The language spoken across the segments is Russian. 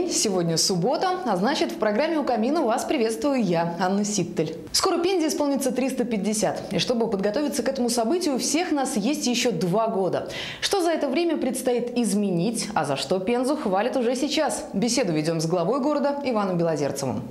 день, сегодня суббота, а значит в программе «У камина» вас приветствую я, Анна Ситтель. Скоро Пензе исполнится 350, и чтобы подготовиться к этому событию, у всех нас есть еще 2 года. Что за это время предстоит изменить, а за что Пензу хвалят уже сейчас? Беседу ведем с главой города Иваном Белозерцевым.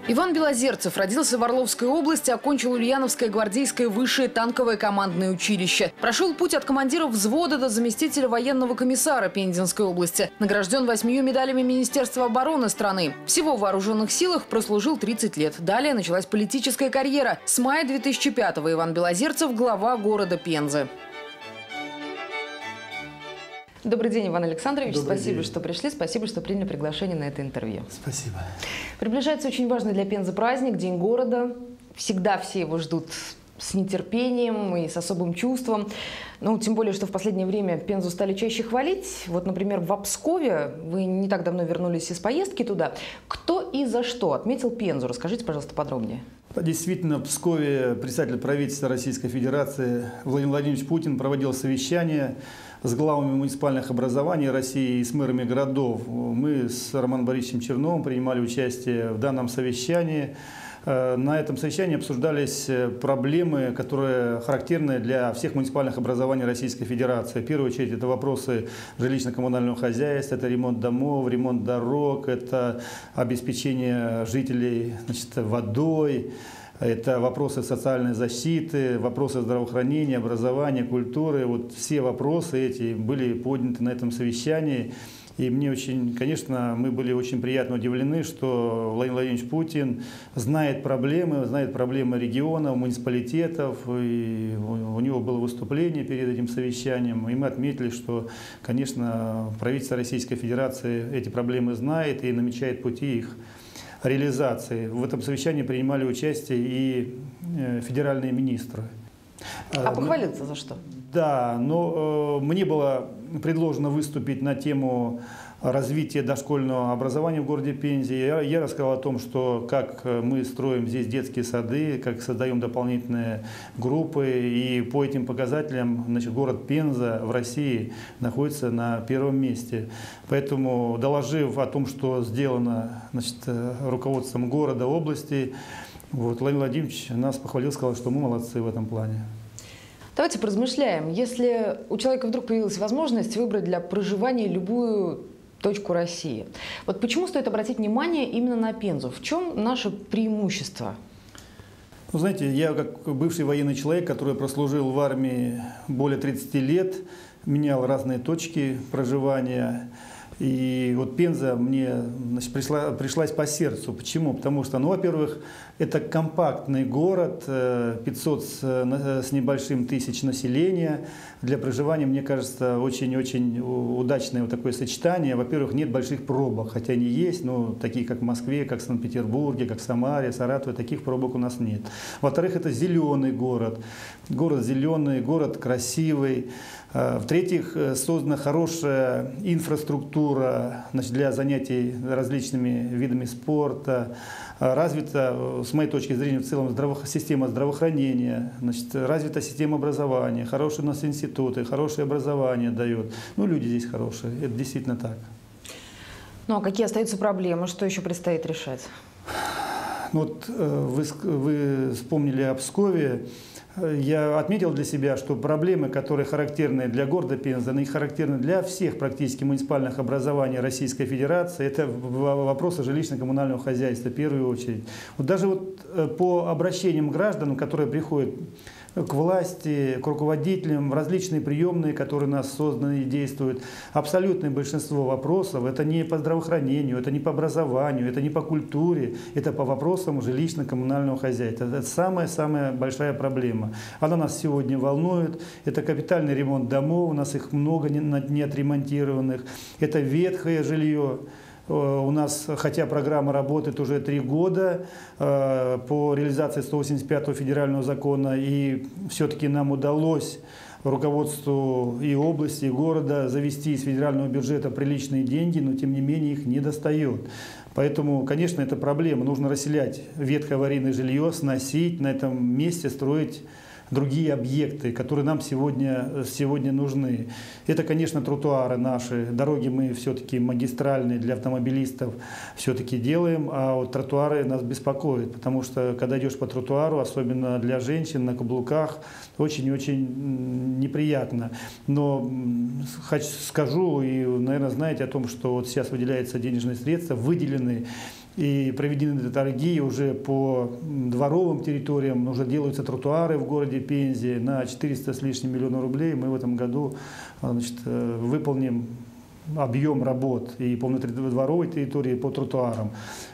Иван Белозерцев родился в Орловской области, окончил Ульяновское гвардейское высшее танковое командное училище. Прошел путь от командира взвода до заместителя военного комиссара Пензенской области. Награжден 8 медалями Министерства обороны страны. Всего в вооруженных силах прослужил 30 лет. Далее началась политическая карьера. С мая 2005-го Иван Белозерцев – глава города Пензы. Добрый день, Иван Александрович. Спасибо, что пришли. Спасибо, что приняли приглашение на это интервью. Спасибо. Приближается очень важный для Пензы праздник, День города. Всегда все его ждут с нетерпением и с особым чувством. Ну, тем более, что в последнее время Пензу стали чаще хвалить. Вот, например, в Пскове, вы не так давно вернулись из поездки туда. Кто и за что отметил Пензу? Расскажите, пожалуйста, подробнее. Действительно, в Пскове председатель правительства Российской Федерации Владимир Владимирович Путин проводил совещание с главами муниципальных образований России и с мэрами городов. Мы с Романом Борисовичем Черновым принимали участие в данном совещании. На этом совещании обсуждались проблемы, которые характерны для всех муниципальных образований Российской Федерации. В первую очередь это вопросы жилищно-коммунального хозяйства, это ремонт домов, ремонт дорог, это обеспечение жителей, водой. Это вопросы социальной защиты, вопросы здравоохранения, образования, культуры. Вот все вопросы эти были подняты на этом совещании. И мне очень, конечно, мы были очень приятно удивлены, что Владимир Владимирович Путин знает проблемы регионов, муниципалитетов. И у него было выступление перед этим совещанием. И мы отметили, что, конечно, правительство Российской Федерации эти проблемы знает и намечает пути их реализации. В этом совещании принимали участие и федеральные министры. А похвалиться за что? Да, но мне было предложено выступить на тему развития дошкольного образования в городе Пензе. Я рассказал о том, что как мы строим здесь детские сады, как создаем дополнительные группы. И по этим показателям город Пенза в России находится на первом месте. Поэтому, доложив о том, что сделано руководством города, области, Владимир Владимирович нас похвалил, сказал, что мы молодцы в этом плане. Давайте поразмышляем. Если у человека вдруг появилась возможность выбрать для проживания любую точку России, вот почему стоит обратить внимание именно на Пензу? В чем наше преимущество? Ну, знаете, я как бывший военный человек, который прослужил в армии более 30 лет, менял разные точки проживания. И вот Пенза мне пришлась по сердцу. Почему? Потому что, во-первых, это компактный город, 500 с небольшим тысяч населения. Для проживания, мне кажется, очень-очень удачное такое сочетание. Во-первых, нет больших пробок, хотя они есть, но такие, как в Москве, как в Санкт-Петербурге, как в Самаре, Саратове, таких пробок у нас нет. Во-вторых, это зеленый город. Город зеленый, город красивый. В-третьих, создана хорошая инфраструктура для занятий различными видами спорта. Развита, с моей точки зрения, в целом система здравоохранения, развита система образования, хорошие у нас институты, хорошее образование дают. Ну, люди здесь хорошие, это действительно так. Ну, а какие остаются проблемы? Что еще предстоит решать? Вот вы вспомнили о Пскове. Я отметил для себя, что проблемы, которые характерны для города Пенза, они характерны для всех практически муниципальных образований Российской Федерации. Это вопросы жилищно-коммунального хозяйства в первую очередь. Вот даже по обращениям граждан, которые приходят к власти, к руководителям, в различные приемные, которые у нас созданы и действуют, абсолютное большинство вопросов это не по здравоохранению, это не по образованию, это не по культуре, это по вопросам жилищно-коммунального хозяйства. Это самая-самая большая проблема. Она нас сегодня волнует. Это капитальный ремонт домов, у нас их много не отремонтированных. Это ветхое жилье. У нас, хотя программа работает уже 3 года по реализации 185-го федерального закона, и все-таки нам удалось руководству и области, и города завести из федерального бюджета приличные деньги, но тем не менее их не достает. Поэтому, конечно, это проблема. Нужно расселять ветхое аварийное жилье, сносить, на этом месте строить другие объекты, которые нам сегодня нужны. Это, конечно, тротуары наши. Дороги мы все-таки магистральные для автомобилистов все-таки делаем, а вот тротуары нас беспокоят, потому что когда идешь по тротуару, особенно для женщин на каблуках, очень-очень неприятно. Но скажу, и, наверное, знаете о том, что вот сейчас выделяются денежные средства, выделены и проведены торги уже по дворовым территориям, уже делаются тротуары в городе Пензе на 400 с лишним миллионов рублей. Мы в этом году, значит, выполним объем работ и по внутридворовой территории, и по тротуарам.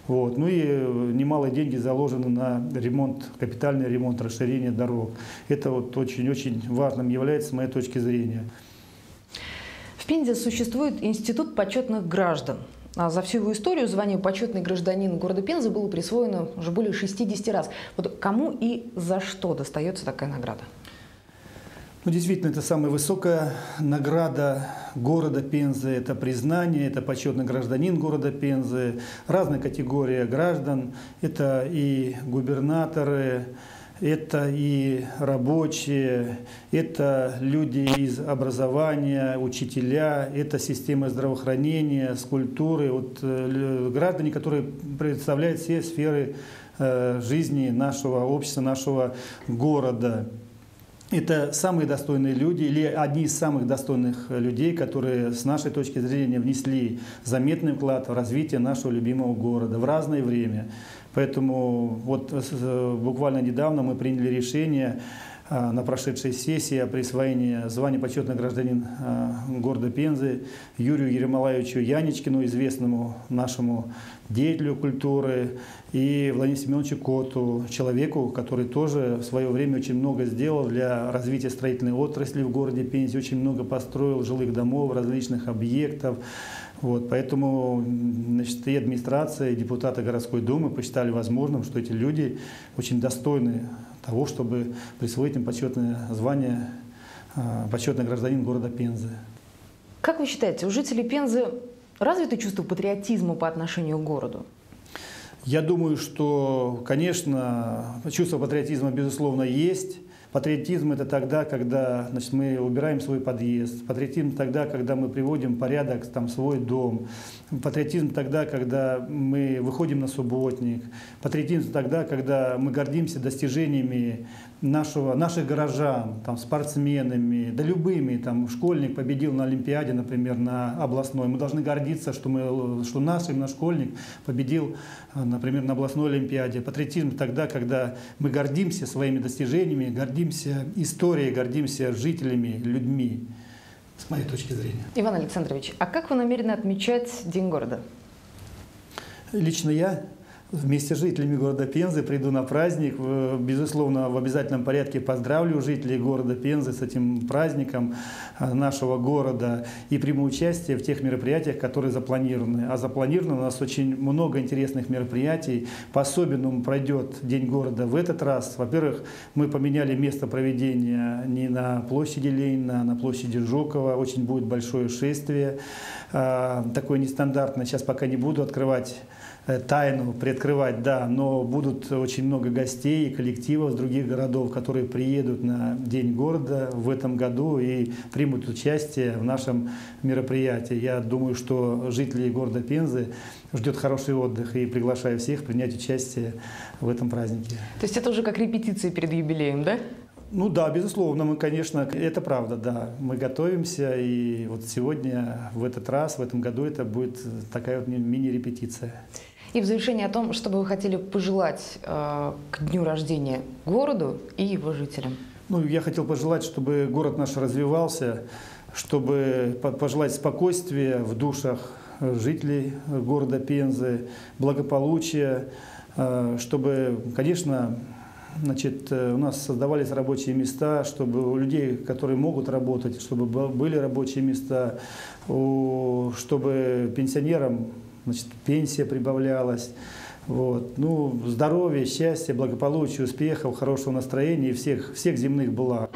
Вот. Ну и немалые деньги заложены на ремонт, капитальный ремонт, расширение дорог. Это вот очень-очень важным является с моей точки зрения. В Пензе существует институт почетных граждан. А за всю его историю звание «почетный гражданин» города Пензы было присвоено уже более 60 раз. Вот кому и за что достается такая награда? Ну, действительно, это самая высокая награда города Пензы. Это признание, это почетный гражданин города Пензы. Разная категория граждан. Это и губернаторы, это и рабочие, это люди из образования, учителя, это система здравоохранения, с культуры. Вот, граждане, которые представляют все сферы жизни нашего общества, нашего города. Это самые достойные люди или одни из самых достойных людей, которые с нашей точки зрения внесли заметный вклад в развитие нашего любимого города в разное время. Поэтому вот буквально недавно мы приняли решение на прошедшей сессии о присвоении звания почетный гражданин города Пензы Юрию Ермолаевичу Яничкину, известному нашему деятелю культуры, и Владимиру Семеновичу Коту, человеку, который тоже в свое время очень много сделал для развития строительной отрасли в городе Пензе, очень много построил жилых домов, различных объектов. Вот, поэтому, значит, и администрация, и депутаты городской думы посчитали возможным, что эти люди очень достойны того, чтобы присвоить им почетное звание почетный гражданин города Пензы. Как вы считаете, у жителей Пензы развито чувство патриотизма по отношению к городу? Я думаю, что, конечно, чувство патриотизма, безусловно, есть. Патриотизм – это тогда, когда, значит, мы убираем свой подъезд. Патриотизм – тогда, когда мы приводим в порядок там, свой дом. Патриотизм – тогда, когда мы выходим на субботник. Патриотизм – тогда, когда мы гордимся достижениями наших горожан, там, спортсменами, да любыми. Там, школьник победил на Олимпиаде, например, на областной. Мы должны гордиться, что наш именно школьник победил, например, на областной Олимпиаде. Патриотизм – тогда, когда мы гордимся своими достижениями, гордимся историей, гордимся жителями, людьми, с моей точки зрения. Иван Александрович, а как вы намерены отмечать День города? Лично я вместе с жителями города Пензы приду на праздник. Безусловно, в обязательном порядке поздравлю жителей города Пензы с этим праздником нашего города и приму участие в тех мероприятиях, которые запланированы. А запланировано у нас очень много интересных мероприятий. По-особенному пройдет День города в этот раз. Во-первых, мы поменяли место проведения не на площади Ленина, а на площади Жукова. Очень будет большое шествие, такое нестандартное. Сейчас пока не буду открывать тайну, приоткрывать, да, но будут очень много гостей и коллективов с других городов, которые приедут на День города в этом году и примут участие в нашем мероприятии. Я думаю, что жителей города Пензы ждет хороший отдых, и приглашаю всех принять участие в этом празднике. То есть это уже как репетиция перед юбилеем, да? Ну да, безусловно, мы, конечно, это правда, да. Мы готовимся, и вот сегодня, в этот раз, в этом году это будет такая вот мини-репетиция. И в завершение о том, что бы вы хотели пожелать к дню рождения городу и его жителям. Ну, я хотел пожелать, чтобы город наш развивался, чтобы пожелать спокойствия в душах жителей города Пензы, благополучия, чтобы, конечно, значит, у нас создавались рабочие места, чтобы у людей, которые могут работать, чтобы были рабочие места, чтобы пенсионерам, значит, пенсия прибавлялась. Вот. Ну, здоровья, счастья, благополучия, успехов, хорошего настроения и всех земных благ.